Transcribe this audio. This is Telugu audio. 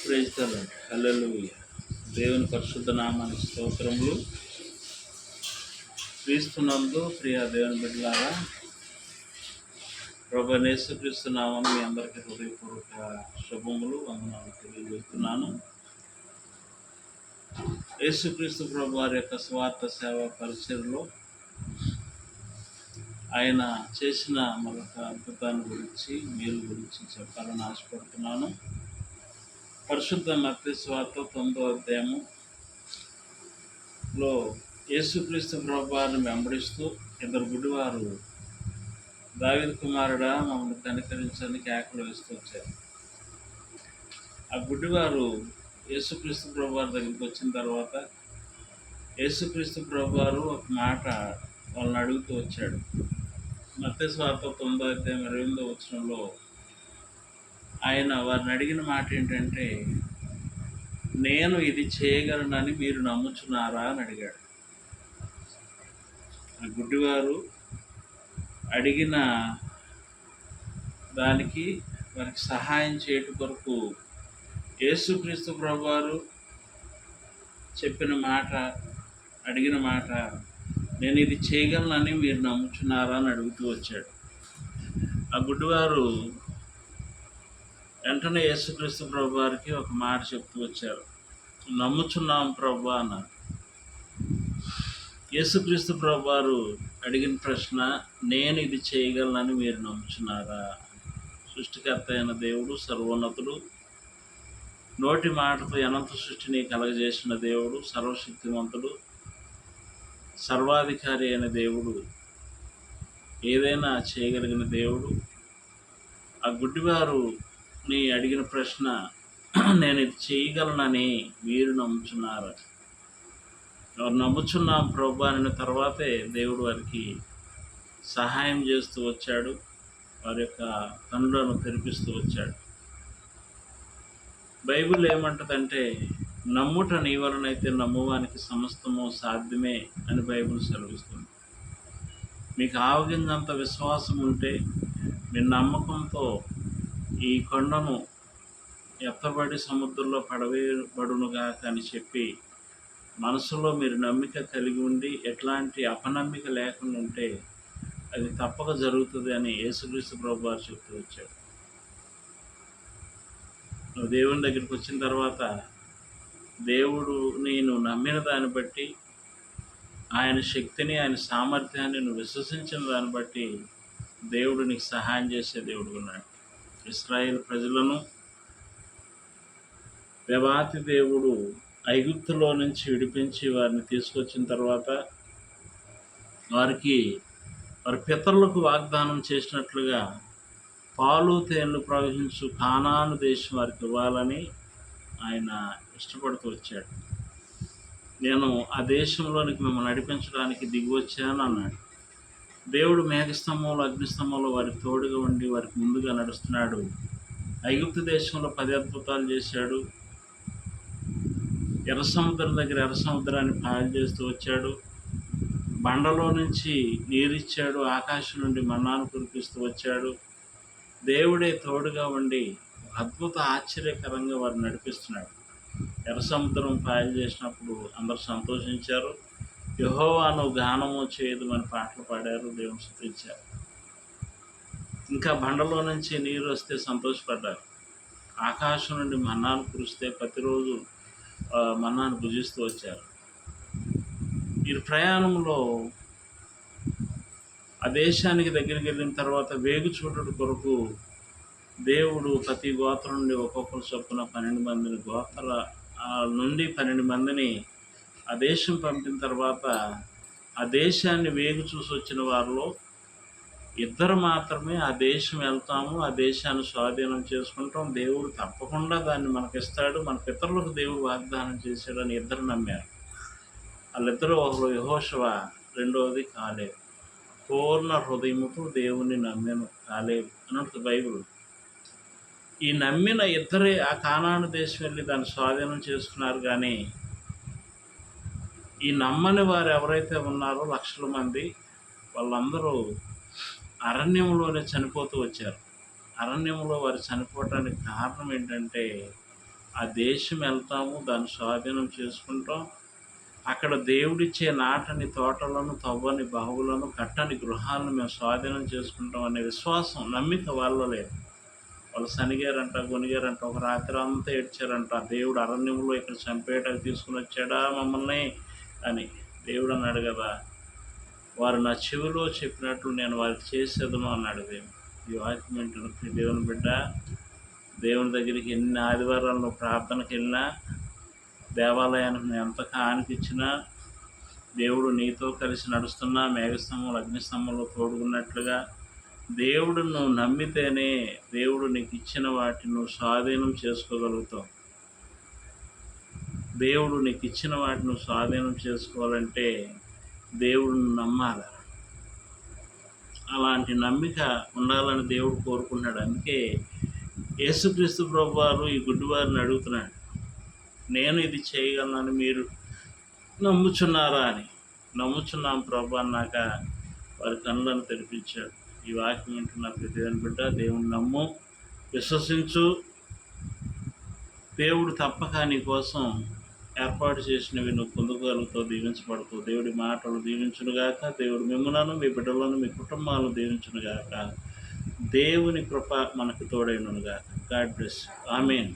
Praise the lord. హల్లెలూయా. దేవుని పరిశుద్ధ నామానికి స్తోత్రములు. క్రీస్తునందు ప్రియ దేవుని బిడ్డలారా, ప్రభువైన యేసుక్రీస్తు నామం మీ అందరికీ హృదయపూర్వక శుభములు, వందనాలు తెలియజేస్తున్నాను. యేసుక్రీస్తు ప్రభు వారి యొక్క స్వార్థ సేవ పరిచర్లో ఆయన చేసిన మరొక అద్భుతాన్ని గురించి, మేలు గురించి చెప్పాలని ఆశపడుతున్నాను. పరిశుద్ధ మత్తయి సువార్త 9వ అధ్యాయంలో యేసుక్రీస్తు ప్రభు వారిని వెంబడిస్తూ ఇద్దరు గుడ్డివారు, దావీదు కుమారుడా మమ్మల్ని కనికరించని కేకలు వేస్తూ వచ్చారు. ఆ గుడ్డివారు యేసుక్రీస్తు ప్రభు వారి దగ్గరికి వచ్చిన తర్వాత యేసుక్రీస్తు ప్రభు వారు ఒక మాట వాళ్ళని అడుగుతూ వచ్చాడు. మత్తయి సువార్త 9వ అధ్యాయం 28వ వచనంలో ఆయన వారిని అడిగిన మాట ఏంటంటే, నేను ఇది చేయగలనని మీరు నమ్ముచున్నారా అని అడిగాడు. ఆ గుడ్డివారు అడిగిన దానికి వారికి సహాయం చేయటం కొరకు యేసుక్రీస్తు ప్రభువారు చెప్పిన మాట, అడిగిన మాట, నేను ఇది చేయగలనని మీరు నమ్ముచున్నారా అని అడుగుతూ వచ్చాడు. ఆ గుడ్డివారు వెంటనే యేసుక్రీస్తు ప్రభు వారికి ఒక మాట చెప్తూ వచ్చారు. నమ్ముచున్నాం ప్రభు అన్నారు. యేసుక్రీస్తు ప్రభు వారు అడిగిన ప్రశ్న, నేను ఇది చేయగలనని మీరు నమ్ముచున్నారా? సృష్టికర్త అయిన దేవుడు, సర్వోన్నతుడు, నోటి మాటతో అనంత సృష్టిని కలగజేసిన దేవుడు, సర్వశక్తివంతుడు, సర్వాధికారి అయిన దేవుడు, ఏదైనా చేయగలిగిన దేవుడు. ఆ గుడ్డివారు నీ అడిగిన ప్రశ్న, నేను ఇది చేయగలనని మీరు నమ్ముచున్నారు. వారు నమ్ముచున్నాం ప్రభు అనిన తర్వాతే దేవుడు వారికి సహాయం చేస్తూ వచ్చాడు, వారి యొక్క కన్నులను తెరిపిస్తూ వచ్చాడు. బైబిల్ ఏమంటదంటే, నమ్ముట నీ వలనైతే నమ్మువానికి సమస్తము సాధ్యమే అని బైబిల్ సెలవిస్తుంది. మీకు ఆవగింజంత విశ్వాసం ఉంటే మీ నమ్మకంతో ఈ కొండను ఎత్తబడి సముద్రంలో పడవేయబడునుగా అని చెప్పి మనసులో మీరు నమ్మిక కలిగి ఉండి ఎట్లాంటి అపనమ్మిక లేకుండా ఉంటే అది తప్పక జరుగుతుంది అని యేసుక్రీస్తు ప్రభు వారు చెప్తూ వచ్చాడు. నువ్వు దేవుని దగ్గరికి వచ్చిన తర్వాత దేవుడు నేను నమ్మిన దాన్ని బట్టి, ఆయన శక్తిని, ఆయన సామర్థ్యాన్ని నువ్వు విశ్వసించిన దాన్ని బట్టి దేవుడు నీకు సహాయం చేసే దేవుడు ఉన్నాడు. ఇశ్రాయేలు ప్రజలను దేవాతి దేవుడు ఐగుప్తులో నుంచి విడిపించి వారిని తీసుకొచ్చిన తర్వాత వారి పితరులకు వాగ్దానం చేసినట్లుగా పాలు తేనెలు ప్రవహించు కానాను దేశం వారికి ఇవ్వాలని ఆయన ఇష్టపడుతూ వచ్చాడు. నేను ఆ దేశంలోనికి మిమ్మల్ని నడిపించడానికి దిగి వచ్చాను అన్నాడు. దేవుడు మేఘస్తంభంలో, అగ్నిస్తంభంలో వారికి తోడుగా ఉండి వారికి ముందుగా నడుస్తున్నాడు. ఐగుప్తు దేశంలో 10 అద్భుతాలు చేశాడు. ఎర్ర సముద్రం దగ్గర ఎర్ర సముద్రాన్ని పాయలు చేస్తూ వచ్చాడు. బండలో నుంచి నీరిచ్చాడు. ఆకాశం నుండి మన్నాను కురిపిస్తూ వచ్చాడు. దేవుడే తోడుగా ఉండి అద్భుత ఆశ్చర్యకరంగా వారిని నడిపిస్తున్నాడు. ఎర్ర సముద్రం పాయలు చేసినప్పుడు అందరూ సంతోషించారు. యెహోవాను గానము చేయదుమని పాటలు పాడారు, దేవుని స్తుతించారు. ఇంకా బండలో నుంచి నీరు వస్తే సంతోషపడ్డారు. ఆకాశం నుండి మన్నాను కురిస్తే ప్రతిరోజు మన్నాను భుజిస్తూ వచ్చారు. ఈ ప్రయాణంలో ఆ దేశానికి దగ్గరికి వెళ్ళిన తర్వాత వేగు చూడడు కొరకు దేవుడు ప్రతి గోత్రం నుండి ఒక్కొక్కరు చొప్పున 12 మందిని, గోత్ర నుండి 12 మందిని ఆ దేశం పంపిన తర్వాత ఆ దేశాన్ని వేగు చూసి వచ్చిన వారిలో 2 మాత్రమే ఆ దేశం వెళ్తాము, ఆ దేశాన్ని స్వాధీనం చేసుకుంటాం, దేవుడు తప్పకుండా దాన్ని మనకిస్తాడు, మన పితరులకు దేవుడు వాగ్దానం చేశాడని 2 నమ్మారు. వాళ్ళిద్దరూ, ఒకరు యెహోషువ, రెండవది కాలేబు. పూర్ణ హృదయముతో దేవుని నమ్మాను కాలేబు అన్నట్టు బైబిల్. ఈ నమ్మిన 2 ఆ కానాను దేశం వెళ్ళి దాన్ని స్వాధీనం చేసుకున్నారు. కానీ ఈ నమ్మని వారు ఎవరైతే ఉన్నారో లక్షల మంది, వాళ్ళందరూ అరణ్యంలోనే చనిపోతూ వచ్చారు. అరణ్యంలో వారు చనిపోవటానికి కారణం ఏంటంటే ఆ దేశం వెళ్తాము, దాన్ని స్వాధీనం చేసుకుంటాం. అక్కడ దేవుడిచ్చే నాటని తోటలను, తవ్వని బావులను, కట్టని గృహాలను మేము స్వాధీనం చేసుకుంటాం అనే విశ్వాసం, నమ్మిక వాళ్ళలో లేదు. వాళ్ళు సనిగారంట, గొనిగారంట, ఒక రాత్రి అంతా ఏడ్చారంట. దేవుడు అరణ్యంలో ఇక్కడ చంపేయడానికి తీసుకుని వచ్చాడా మమ్మల్ని అని. దేవుడు అన్నాడు కదా, వారు నా చెవిలో చెప్పినట్లు నేను వారికి చేసేదను అన్నాడు దేవుడు. ఈ వాక్యం వింటున్న దేవుని బిడ్డ, దేవుని దగ్గరికి ఎన్ని ఆదివారాలు నువ్వు ప్రార్థనకి వెళ్ళినా, దేవాలయానికి నువ్వు ఎంత కానికిచ్చినా, దేవుడు నీతో కలిసి నడుస్తున్నా, మేఘస్తంభంలో అగ్నిస్తంభంలో తోడుకున్నట్లుగా దేవుడు నువ్వు నమ్మితేనే దేవుడు నీకు ఇచ్చిన వాటిని నువ్వు స్వాధీనం చేసుకోగలుగుతావు. దేవుడు నీకు ఇచ్చిన వాటిని నువ్వు స్వాధీనం చేసుకోవాలంటే దేవుడిని నమ్మాలి. అలాంటి నమ్మిక ఉండాలని దేవుడు కోరుకుంటున్నాడు. అందుకే యేసుక్రీస్తు ప్రభువారు ఈ గుడ్డివారిని అడుగుతున్నాడు, నేను ఇది చేయగలనని మీరు నమ్ముచున్నారా అని. నమ్ముచున్నాం ప్రభు అన్నాక వారి కళ్ళను తెరిపించాడు. ఈ వాక్యం వింటున్న ప్రతి దేవుని బిడ్డ, దేవుని నమ్ము, విశ్వసించు. దేవుడు తప్పక నీ కోసం ఏర్పాటు చేసినవి నువ్వు పొందగలుగుతావు, దీవించబడుతావు. దేవుడి మాటలు దీవించునుగాక. దేవుడు మిమ్ములను, మీ బిడ్డలను, మీ కుటుంబాలను దీవించునుగాక. దేవుని కృప మనకు తోడైననుగాక. God bless. ఆమేన్.